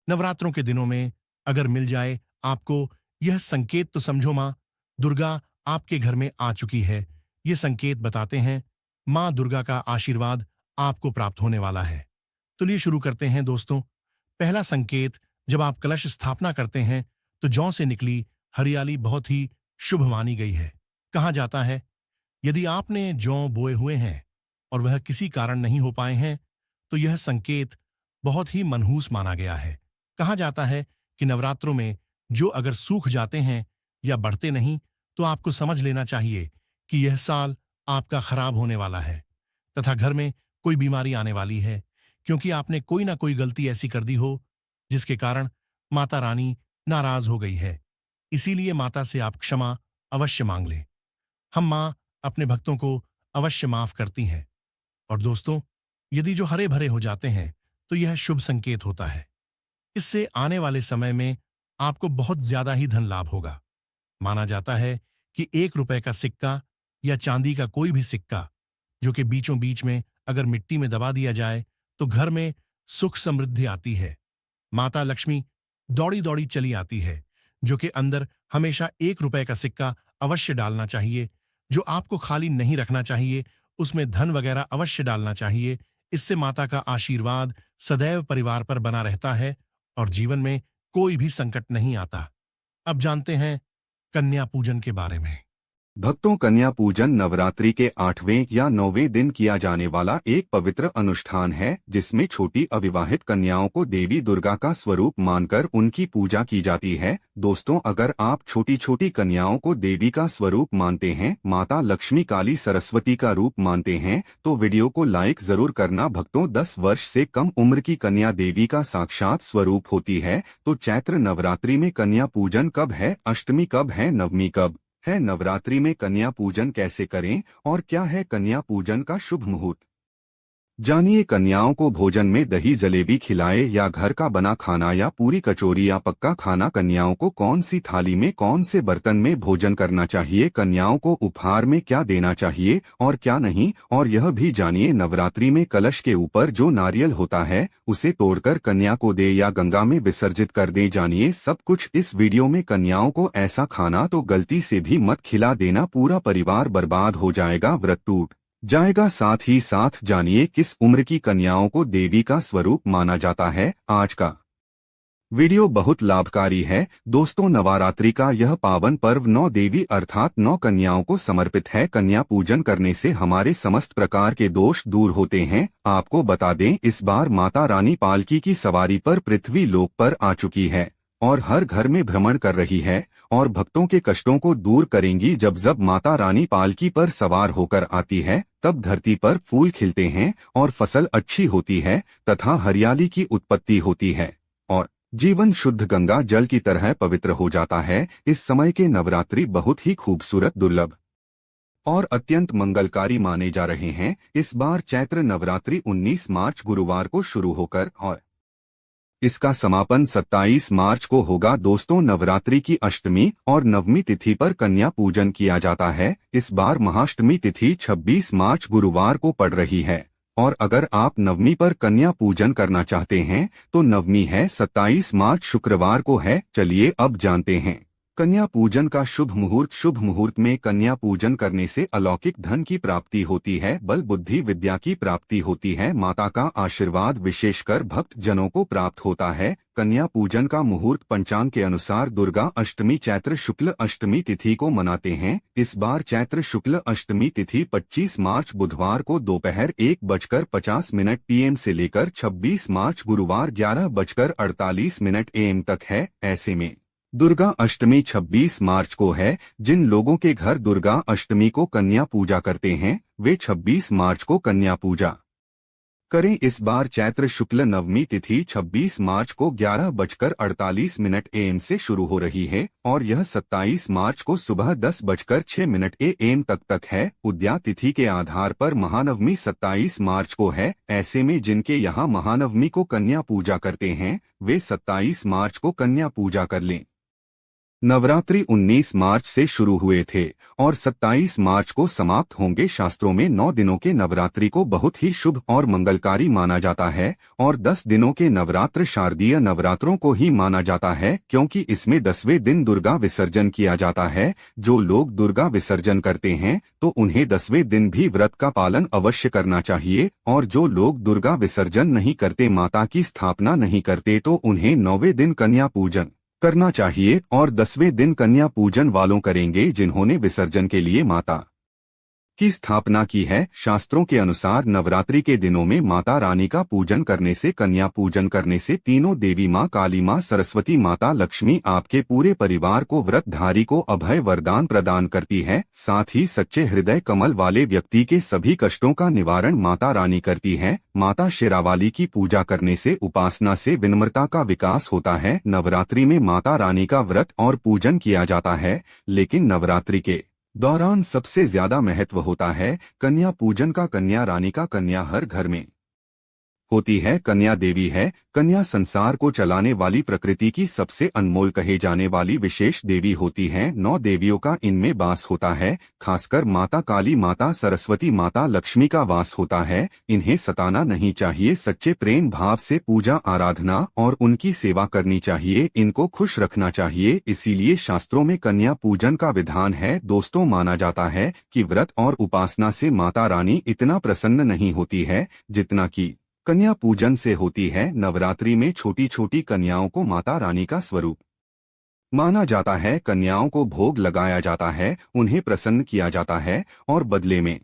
नवरात्रों के दिनों में अगर मिल जाए आपको यह संकेत तो समझो माँ दुर्गा आपके घर में आ चुकी है। ये संकेत बताते हैं माँ दुर्गा का आशीर्वाद आपको प्राप्त होने वाला है। तो लिए शुरू करते हैं दोस्तों। पहला संकेत, जब आप कलश स्थापना करते हैं तो जौ से निकली हरियाली बहुत ही शुभ मानी गई है। कहा जाता है यदि आपने जौ बोए हुए हैं और वह किसी कारण नहीं हो पाए हैं तो यह संकेत बहुत ही मनहूस माना गया है। कहा जाता है कि नवरात्रों में जो अगर सूख जाते हैं या बढ़ते नहीं तो आपको समझ लेना चाहिए कि यह साल आपका खराब होने वाला है तथा घर में कोई बीमारी आने वाली है, क्योंकि आपने कोई ना कोई गलती ऐसी कर दी हो जिसके कारण माता रानी नाराज हो गई है। इसीलिए माता से आप क्षमा अवश्य मांग लें। हम माँ अपने भक्तों को अवश्य माफ करती हैं। और दोस्तों, यदि जो हरे भरे हो जाते हैं तो यह शुभ संकेत होता है। इससे आने वाले समय में आपको बहुत ज्यादा ही धन लाभ होगा। माना जाता है कि 1 रुपए का सिक्का या चांदी का कोई भी सिक्का जो कि बीचों बीच में अगर मिट्टी में दबा दिया जाए तो घर में सुख समृद्धि आती है। माता लक्ष्मी दौड़ी दौड़ी चली आती है। जो कि अंदर हमेशा 1 रुपए का सिक्का अवश्य डालना चाहिए। जो आपको खाली नहीं रखना चाहिए, उसमें धन वगैरह अवश्य डालना चाहिए। इससे माता का आशीर्वाद सदैव परिवार पर बना रहता है और जीवन में कोई भी संकट नहीं आता। अब जानते हैं कन्या पूजन के बारे में। भक्तों, कन्या पूजन नवरात्रि के 8वें या 9वें दिन किया जाने वाला एक पवित्र अनुष्ठान है, जिसमें छोटी अविवाहित कन्याओं को देवी दुर्गा का स्वरूप मानकर उनकी पूजा की जाती है। दोस्तों, अगर आप छोटी छोटी कन्याओं को देवी का स्वरूप मानते हैं, माता लक्ष्मी, काली, सरस्वती का रूप मानते हैं, तो वीडियो को लाइक जरूर करना। भक्तों, 10 वर्ष से कम उम्र की कन्या देवी का साक्षात स्वरूप होती है। तो चैत्र नवरात्रि में कन्या पूजन कब है, अष्टमी कब है, नवमी कब है, नवरात्रि में कन्या पूजन कैसे करें और क्या है कन्या पूजन का शुभ मुहूर्त, जानिए। कन्याओं को भोजन में दही जलेबी खिलाए या घर का बना खाना या पूरी कचौरी या पक्का खाना, कन्याओं को कौन सी थाली में कौन से बर्तन में भोजन करना चाहिए, कन्याओं को उपहार में क्या देना चाहिए और क्या नहीं, और यह भी जानिए नवरात्रि में कलश के ऊपर जो नारियल होता है उसे तोड़कर कन्या को दे या गंगा में विसर्जित कर दे। जानिए सब कुछ इस वीडियो में। कन्याओं को ऐसा खाना तो गलती से भी मत खिला देना, पूरा परिवार बर्बाद हो जाएगा, व्रत टूट जाएगा। साथ ही साथ जानिए किस उम्र की कन्याओं को देवी का स्वरूप माना जाता है। आज का वीडियो बहुत लाभकारी है दोस्तों। नवरात्रि का यह पावन पर्व 9 देवी अर्थात 9 कन्याओं को समर्पित है। कन्या पूजन करने से हमारे समस्त प्रकार के दोष दूर होते हैं। आपको बता दें, इस बार माता रानी पालकी की सवारी पर पृथ्वी लोक पर आ चुकी है और हर घर में भ्रमण कर रही है और भक्तों के कष्टों को दूर करेंगी। जब माता रानी पालकी पर सवार होकर आती है तब धरती पर फूल खिलते हैं और फसल अच्छी होती है तथा हरियाली की उत्पत्ति होती है और जीवन शुद्ध गंगा जल की तरह पवित्र हो जाता है। इस समय के नवरात्रि बहुत ही खूबसूरत, दुर्लभ और अत्यंत मंगलकारी माने जा रहे हैं। इस बार चैत्र नवरात्रि 19 मार्च गुरुवार को शुरू होकर और इसका समापन 27 मार्च को होगा। दोस्तों, नवरात्रि की अष्टमी और नवमी तिथि पर कन्या पूजन किया जाता है। इस बार महाअष्टमी तिथि 26 मार्च गुरुवार को पड़ रही है और अगर आप नवमी पर कन्या पूजन करना चाहते हैं तो नवमी है 27 मार्च शुक्रवार को है। चलिए अब जानते हैं कन्या पूजन का शुभ मुहूर्त। शुभ मुहूर्त में कन्या पूजन करने से अलौकिक धन की प्राप्ति होती है, बल बुद्धि विद्या की प्राप्ति होती है, माता का आशीर्वाद विशेषकर भक्त जनों को प्राप्त होता है। कन्या पूजन का मुहूर्त पंचांग के अनुसार दुर्गा अष्टमी चैत्र शुक्ल अष्टमी तिथि को मनाते हैं। इस बार चैत्र शुक्ल अष्टमी तिथि 25 मार्च बुधवार को दोपहर 1:50 PM से लेकर 26 मार्च गुरुवार 11:48 AM तक है। ऐसे में दुर्गा अष्टमी 26 मार्च को है। जिन लोगों के घर दुर्गा अष्टमी को कन्या पूजा करते हैं वे 26 मार्च को कन्या पूजा करें। इस बार चैत्र शुक्ल नवमी तिथि 26 मार्च को 11:48 AM से शुरू हो रही है और यह 27 मार्च को सुबह 10:06 AM तक है। उद्या तिथि के आधार पर महानवमी 27 मार्च को है। ऐसे में जिनके यहाँ महानवमी को कन्या पूजा करते हैं वे 27 मार्च को कन्या पूजा कर लें। नवरात्रि 19 मार्च से शुरू हुए थे और 27 मार्च को समाप्त होंगे। शास्त्रों में 9 दिनों के नवरात्रि को बहुत ही शुभ और मंगलकारी माना जाता है और 10 दिनों के नवरात्र शारदीय नवरात्रों को ही माना जाता है, क्योंकि इसमें 10वें दिन दुर्गा विसर्जन किया जाता है। जो लोग दुर्गा विसर्जन करते हैं तो उन्हें 10वें दिन भी व्रत का पालन अवश्य करना चाहिए, और जो लोग दुर्गा विसर्जन नहीं करते, माता की स्थापना नहीं करते, तो उन्हें 9वें दिन कन्या पूजन करना चाहिए और 10वें दिन कन्या पूजन वालों करेंगे जिन्होंने विसर्जन के लिए माता की स्थापना की है। शास्त्रों के अनुसार नवरात्रि के दिनों में माता रानी का पूजन करने से, कन्या पूजन करने से तीनों देवी माँ काली, माँ सरस्वती, माता लक्ष्मी आपके पूरे परिवार को, व्रतधारी को अभय वरदान प्रदान करती है। साथ ही सच्चे हृदय कमल वाले व्यक्ति के सभी कष्टों का निवारण माता रानी करती है। माता शेरावाली की पूजा करने से, उपासना से विनम्रता का विकास होता है। नवरात्रि में माता रानी का व्रत और पूजन किया जाता है, लेकिन नवरात्रि के दौरान सबसे ज्यादा महत्व होता है कन्या पूजन का। कन्या रानी का, कन्या हर घर में होती है, कन्या देवी है। कन्या संसार को चलाने वाली, प्रकृति की सबसे अनमोल कहे जाने वाली विशेष देवी होती है। 9 देवियों का इनमें वास होता है। खासकर माता काली, माता सरस्वती, माता लक्ष्मी का वास होता है। इन्हें सताना नहीं चाहिए, सच्चे प्रेम भाव से पूजा आराधना और उनकी सेवा करनी चाहिए, इनको खुश रखना चाहिए। इसीलिए शास्त्रों में कन्या पूजन का विधान है। दोस्तों, माना जाता है कि व्रत और उपासना से माता रानी इतना प्रसन्न नहीं होती है जितना कि कन्या पूजन से होती है। नवरात्रि में छोटी छोटी कन्याओं को माता रानी का स्वरूप माना जाता है। कन्याओं को भोग लगाया जाता है, उन्हें प्रसन्न किया जाता है और बदले में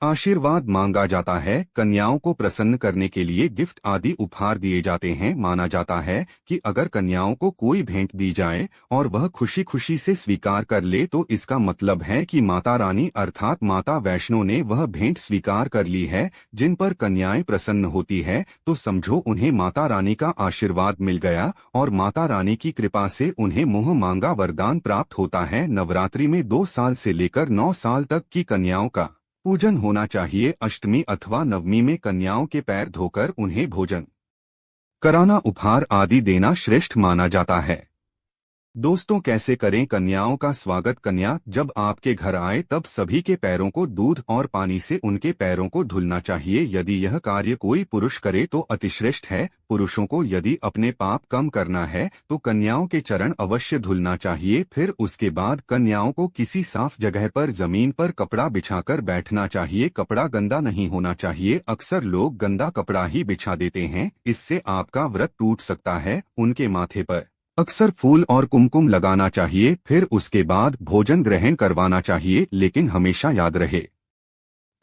आशीर्वाद मांगा जाता है। कन्याओं को प्रसन्न करने के लिए गिफ्ट आदि उपहार दिए जाते हैं। माना जाता है कि अगर कन्याओं को कोई भेंट दी जाए और वह खुशी खुशी से स्वीकार कर ले तो इसका मतलब है कि माता रानी अर्थात माता वैष्णो ने वह भेंट स्वीकार कर ली है। जिन पर कन्याएं प्रसन्न होती है तो समझो उन्हें माता रानी का आशीर्वाद मिल गया और माता रानी की कृपा से उन्हें मुँह मांगा वरदान प्राप्त होता है। नवरात्रि में 2 साल से लेकर 9 साल तक की कन्याओं का पूजन होना चाहिए। अष्टमी अथवा नवमी में कन्याओं के पैर धोकर उन्हें भोजन कराना, उपहार आदि देना श्रेष्ठ माना जाता है। दोस्तों, कैसे करें कन्याओं का स्वागत? कन्या जब आपके घर आए तब सभी के पैरों को दूध और पानी से उनके पैरों को धुलना चाहिए। यदि यह कार्य कोई पुरुष करे तो अतिश्रेष्ठ है। पुरुषों को यदि अपने पाप कम करना है तो कन्याओं के चरण अवश्य धुलना चाहिए। फिर उसके बाद कन्याओं को किसी साफ जगह पर जमीन पर कपड़ा बिछाकर बैठना चाहिए। कपड़ा गंदा नहीं होना चाहिए। अक्सर लोग गंदा कपड़ा ही बिछा देते हैं, इससे आपका व्रत टूट सकता है। उनके माथे पर अक्सर फूल और कुमकुम लगाना चाहिए। फिर उसके बाद भोजन ग्रहण करवाना चाहिए, लेकिन हमेशा याद रहे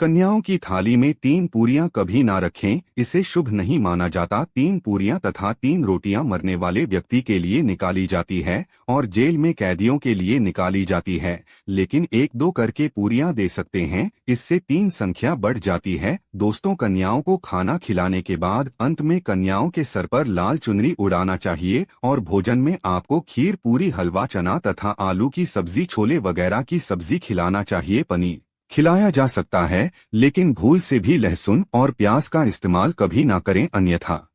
कन्याओं की थाली में 3 पूरियां कभी ना रखें, इसे शुभ नहीं माना जाता। 3 पूरियां तथा 3 रोटियां मरने वाले व्यक्ति के लिए निकाली जाती है और जेल में कैदियों के लिए निकाली जाती है, लेकिन 1-2 करके पूरियां दे सकते हैं, इससे 3 संख्या बढ़ जाती है। दोस्तों, कन्याओं को खाना खिलाने के बाद अंत में कन्याओं के सर पर लाल चुनरी उड़ाना चाहिए और भोजन में आपको खीर, पूरी, हलवा, चना तथा आलू की सब्जी, छोले वगैरह की सब्जी खिलाना चाहिए। पनीर खिलाया जा सकता है, लेकिन भूल से भी लहसुन और प्याज का इस्तेमाल कभी ना करें, अन्यथा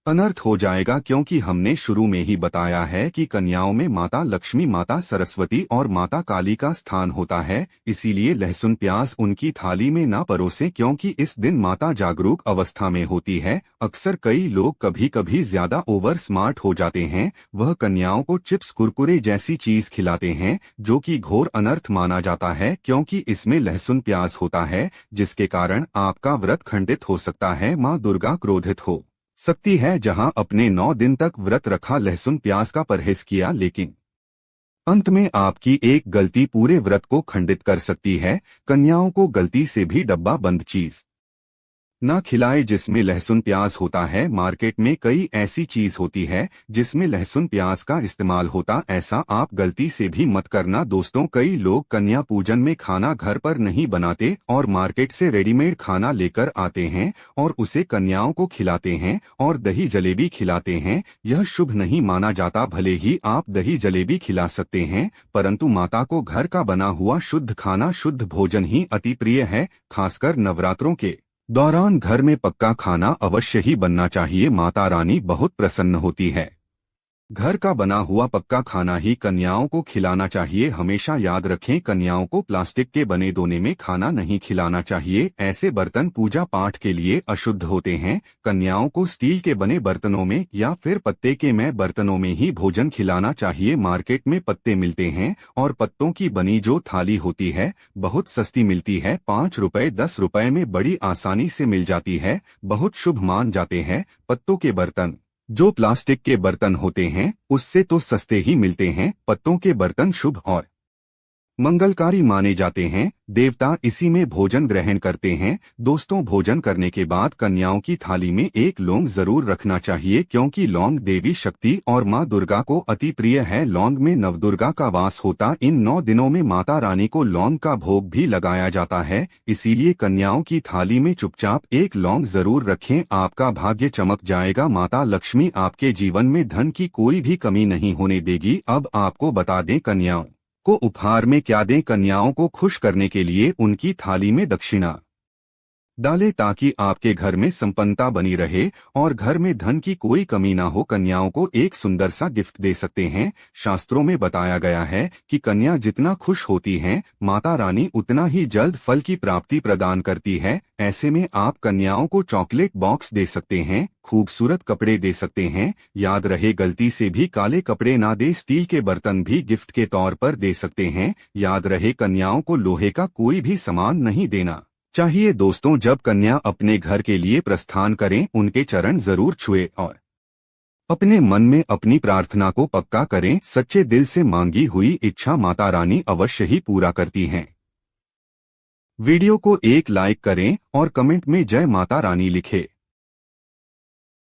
अनर्थ हो जाएगा। क्योंकि हमने शुरू में ही बताया है कि कन्याओं में माता लक्ष्मी, माता सरस्वती और माता काली का स्थान होता है। इसीलिए लहसुन प्याज उनकी थाली में ना परोसें, क्योंकि इस दिन माता जागरूक अवस्था में होती है। अक्सर कई लोग कभी कभी ज्यादा ओवर स्मार्ट हो जाते हैं। वह कन्याओं को चिप्स, कुरकुरे जैसी चीज खिलाते हैं, जो कि घोर अनर्थ माना जाता है, क्योंकि इसमें लहसुन प्याज होता है, जिसके कारण आपका व्रत खंडित हो सकता है। माँ दुर्गा क्रोधित हो सकती है। जहां अपने 9 दिन तक व्रत रखा, लहसुन प्याज का परहेज किया, लेकिन अंत में आपकी एक गलती पूरे व्रत को खंडित कर सकती है। कन्याओं को गलती से भी डब्बा बंद चीज ना खिलाए जिसमें लहसुन प्याज होता है। मार्केट में कई ऐसी चीज होती है जिसमें लहसुन प्याज का इस्तेमाल होता, ऐसा आप गलती से भी मत करना। दोस्तों, कई लोग कन्या पूजन में खाना घर पर नहीं बनाते और मार्केट से रेडीमेड खाना लेकर आते हैं और उसे कन्याओं को खिलाते हैं और दही जलेबी खिलाते हैं। यह शुभ नहीं माना जाता। भले ही आप दही जलेबी खिला सकते हैं, परंतु माता को घर का बना हुआ शुद्ध खाना, शुद्ध भोजन ही अति प्रिय है। खासकर नवरात्रों के दौरान घर में पक्का खाना अवश्य ही बनना चाहिए। माता रानी बहुत प्रसन्न होती है। घर का बना हुआ पक्का खाना ही कन्याओं को खिलाना चाहिए। हमेशा याद रखें, कन्याओं को प्लास्टिक के बने दोने में खाना नहीं खिलाना चाहिए। ऐसे बर्तन पूजा पाठ के लिए अशुद्ध होते हैं। कन्याओं को स्टील के बने बर्तनों में या फिर पत्ते के में बर्तनों में ही भोजन खिलाना चाहिए। मार्केट में पत्ते मिलते हैं और पत्तों की बनी जो थाली होती है बहुत सस्ती मिलती है। 5 रुपए 10 रुपए में बड़ी आसानी से मिल जाती है। बहुत शुभ मान जाते हैं। पत्तों के बर्तन जो प्लास्टिक के बर्तन होते हैं उससे तो सस्ते ही मिलते हैं। पत्तों के बर्तन शुभ और मंगलकारी माने जाते हैं। देवता इसी में भोजन ग्रहण करते हैं। दोस्तों, भोजन करने के बाद कन्याओं की थाली में एक लौंग जरूर रखना चाहिए, क्योंकि लौंग देवी शक्ति और मां दुर्गा को अति प्रिय है। लौंग में नवदुर्गा का वास होता। इन 9 दिनों में माता रानी को लौंग का भोग भी लगाया जाता है। इसीलिए कन्याओं की थाली में चुपचाप एक लौंग जरूर रखें। आपका भाग्य चमक जाएगा। माता लक्ष्मी आपके जीवन में धन की कोई भी कमी नहीं होने देगी। अब आपको बता दें, कन्याओं को उपहार में क्या दें। कन्याओं को खुश करने के लिए उनकी थाली में दक्षिणा डालें, ताकि आपके घर में संपन्नता बनी रहे और घर में धन की कोई कमी ना हो। कन्याओं को एक सुंदर सा गिफ्ट दे सकते हैं। शास्त्रों में बताया गया है कि कन्या जितना खुश होती है, माता रानी उतना ही जल्द फल की प्राप्ति प्रदान करती है। ऐसे में आप कन्याओं को चॉकलेट बॉक्स दे सकते हैं, खूबसूरत कपड़े दे सकते हैं। याद रहे, गलती से भी काले कपड़े ना दे। स्टील के बर्तन भी गिफ्ट के तौर पर दे सकते हैं। याद रहे, कन्याओं को लोहे का कोई भी सामान नहीं देना चाहिए। दोस्तों, जब कन्या अपने घर के लिए प्रस्थान करें, उनके चरण जरूर छुए और अपने मन में अपनी प्रार्थना को पक्का करें। सच्चे दिल से मांगी हुई इच्छा माता रानी अवश्य ही पूरा करती हैं। वीडियो को एक लाइक करें और कमेंट में जय माता रानी लिखें।